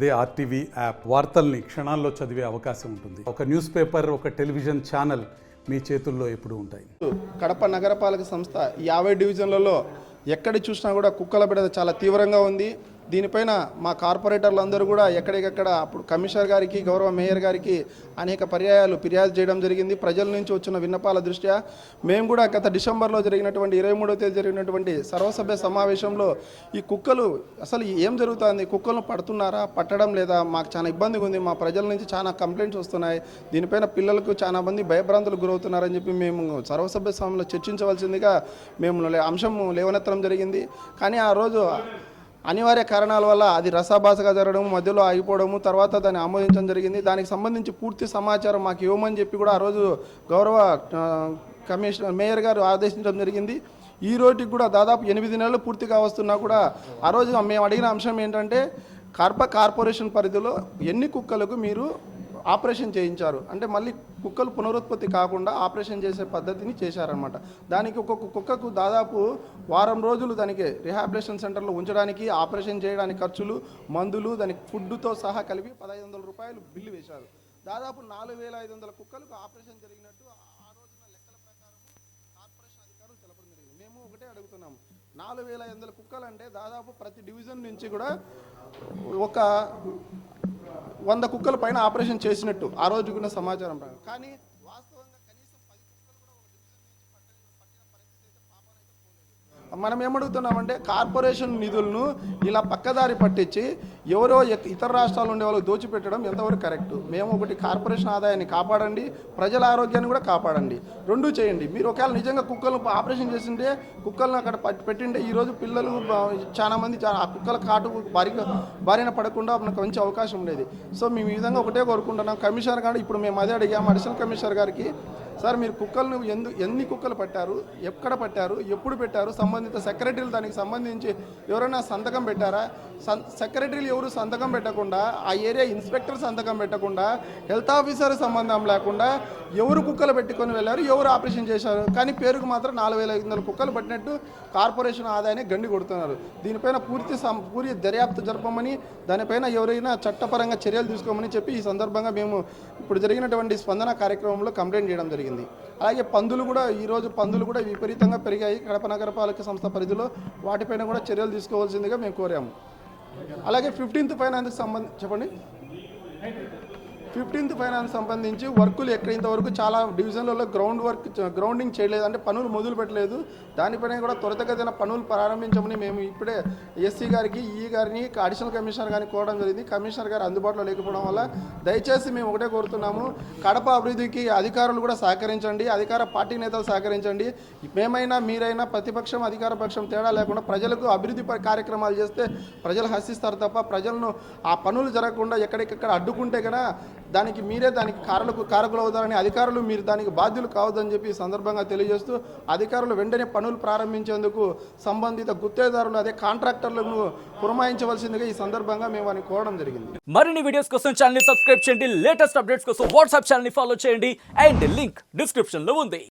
అదే RTV app వార్తల్ని క్షణాల్లో చదివే అవకాశం ఉంటుంది. ఒక న్యూస్ పేపర్, ఒక టెలివిజన్ ఛానల్ మీ చేతుల్లో ఎప్పుడూ ఉంటాయి. కడప నగరపాలక సంస్థ 50 డివిజన్లలో ఎక్కడ చూసినా కూడా కుక్కల బెడద చాలా తీవ్రంగా ఉంది. దీనిపైన మా కార్పొరేటర్లు అందరూ కూడా ఎక్కడికక్కడ అప్పుడు కమిషనర్ గారికి, గౌరవ మేయర్ గారికి అనేక పర్యాయాలు ఫిర్యాదు చేయడం జరిగింది. ప్రజల నుంచి వచ్చిన విన్నపాల దృష్ట్యా మేము కూడా గత డిసెంబర్లో జరిగినటువంటి 23వ తేదీ జరిగినటువంటి సర్వసభ్య సమావేశంలో ఈ కుక్కలు అసలు ఏం జరుగుతుంది, కుక్కలను పడుతున్నారా, పట్టడం లేదా, మాకు చాలా ఇబ్బందిగా ఉంది, మా ప్రజల నుంచి చాలా కంప్లైంట్స్ వస్తున్నాయి, దీనిపైన పిల్లలకు చాలా మంది భయభ్రాంతులకు గురవుతున్నారని చెప్పి మేము సర్వసభ్య సభలో చర్చించవలసిందిగా మేము అంశం లేవనెత్తడం జరిగింది. కానీ ఆ రోజు అనివార్య కారణాల వల్ల అది రసాభాసగా జరగడం, మధ్యలో ఆగిపోవడము, తర్వాత దాన్ని ఆమోదించడం జరిగింది. దానికి సంబంధించి పూర్తి సమాచారం మాకు ఇవ్వమని చెప్పి కూడా ఆ రోజు గౌరవ కమిషనర్ మేయర్ గారు ఆదేశించడం జరిగింది. ఈ రోజుకి కూడా దాదాపు 8 నెలలు పూర్తిగా వస్తున్నా కూడా ఆ రోజు మేము అడిగిన అంశం ఏంటంటే కార్పొరేషన్ పరిధిలో ఎన్ని కుక్కలకు మీరు ఆపరేషన్ చేయించారు అంటే మళ్ళీ కుక్కలు పునరుత్పత్తి కాకుండా ఆపరేషన్ చేసే పద్ధతిని చేశారనమాట. దానికి ఒక్కొక్క కుక్కకు దాదాపు వారం రోజులు దానికి రిహాబిలిటేషన్ సెంటర్లో ఉంచడానికి, ఆపరేషన్ చేయడానికి ఖర్చులు, మందులు, దానికి ఫుడ్తో సహా కలిపి 1500 రూపాయలు బిల్లు వేశారు. దాదాపు 4500 కుక్కలకు ఆపరేషన్ జరిగినట్టు ఆ రోజున లెక్కల ప్రకారం కార్పొరేషన్ అధికారులు తెలపడం జరిగింది. మేము ఒకటే అడుగుతున్నాము, 4500 కుక్కలు అంటే దాదాపు ప్రతి డివిజన్ నుంచి కూడా ఒక 100 కుక్కల పైన ఆపరేషన్ చేసినట్టు ఆ రోజుకున్న సమాచారం ప్రకారం. కానీ వాస్తవంగా కనీసం 10 కుక్కలు కూడా ఒక డివిజన్ నుంచి పట్టిన పరిస్థితి అయితే పాపనైతే పోలేదు. మనం ఏమడుగుతున్నామంటే కార్పొరేషన్ నిధులను ఇలా పక్కదారి పట్టించి ఎవరో ఇతర రాష్ట్రాల నుండి వాళ్ళకి దోచిపెట్టడం ఎంతవరకు కరెక్ట్? మేము ఒకటి కార్పొరేషన్ ఆదాయాన్ని కాపాడండి, ప్రజల ఆరోగ్యాన్ని కూడా కాపాడండి, రెండూ చేయండి. మీరు ఒకవేళ నిజంగా కుక్కలను ఆపరేషన్ చేసింటే, కుక్కలను అక్కడ పెట్టింటే ఈరోజు పిల్లలు చాలా మంది ఆ కుక్కల కాటు బారిన పడకుండా మనకు మంచి అవకాశం ఉండేది. సో మేము ఈ విధంగా ఒకటే కోరుకుంటున్నాం. కమిషనర్ గారు ఇప్పుడు మేము అదే అడిగాము అడిషనల్ కమిషనర్ గారికి, సార్ మీరు కుక్కలను ఎన్ని కుక్కలు పట్టారు, ఎక్కడ పట్టారు, ఎప్పుడు పెట్టారు, సంబంధిత సెక్రటరీలు దానికి సంబంధించి ఎవరైనా సంతకం పెట్టారా? సెక్రటరీలు ఎవరు సంతకం పెట్టకుండా, ఆ ఏరియా ఇన్స్పెక్టర్ సంతకం పెట్టకుండా, హెల్త్ ఆఫీసర్ సంబంధం లేకుండా ఎవరు కుక్కలు పెట్టుకొని వెళ్ళారు, ఎవరు ఆపరేషన్ చేశారు? కానీ పేరుకు మాత్రం 4500 కుక్కలు పట్టినట్టు కార్పొరేషన్ ఆదాయాన్ని గండి కొడుతున్నారు. దీనిపైన పూర్తి దర్యాప్తు జరపమని, దానిపైన ఎవరైనా చట్టపరంగా చర్యలు తీసుకోమని చెప్పి ఈ సందర్భంగా మేము ఇప్పుడు జరిగినటువంటి స్పందన కార్యక్రమంలో కంప్లైంట్ చేయడం జరిగింది. అలాగే పందులు కూడా ఈరోజు కూడా విపరీతంగా పెరిగాయి కడప నగరపాలక సంస్థ పరిధిలో. వాటిపైన కూడా చర్యలు తీసుకోవాల్సిందిగా మేము కోరాము. అలాగే 15th ఫైనాన్స్ చెప్పండి 15th ఫైనాన్స్ సంబంధించి వర్కులు ఇంతవరకు చాలా డివిజన్లలో గ్రౌండింగ్ చేయలేదు, అంటే పనులు మొదలు పెట్టలేదు. దానిపైన కూడా త్వరితగతిన పనులు ప్రారంభించమని మేము ఇప్పుడే ఎస్సీ గారికి, ఈ గారిని, అడిషనల్ కమిషనర్ గారిని కోరడం జరిగింది. కమిషనర్ గారు అందుబాటులో లేకపోవడం వల్ల దయచేసి మేము ఒకటే కోరుతున్నాము, కడప అభివృద్ధికి అధికారులు కూడా సహకరించండి, అధికార పార్టీ నేతలు సహకరించండి. మేమైనా మీరైనా ప్రతిపక్షం అధికార పక్షం తేడా లేకుండా ప్రజలకు అభివృద్ధి కార్యక్రమాలు చేస్తే ప్రజలు హర్షిస్తారు తప్ప, ప్రజలను ఆ పనులు జరగకుండా ఎక్కడికక్కడ అడ్డుకుంటే కన్నా దానికి మీరే కారకులు అవుతారని, అధికారులు మీరు దానికి బాధ్యులు కావద్దని చెప్పి సందర్భంగా తెలియజేస్తూ, అధికారులు వెంటనే పనులు ప్రారంభించేందుకు సంబంధిత గుత్తేదారులు, అదే కాంట్రాక్టర్లను పురమాయించవలసిందిగా ఈ సందర్భంగా మేము వారిని కోరడం జరిగింది. మరిన్ని వీడియోస్ కోసం ఛానల్ ని సబ్స్క్రైబ్ చేయండి, లేటెస్ట్ అప్డేట్స్ కోసం వాట్సాప్ ఛానల్ ని ఫాలో చేయండి, అండ్ లింక్ డిస్క్రిప్షన్ లో ఉంది.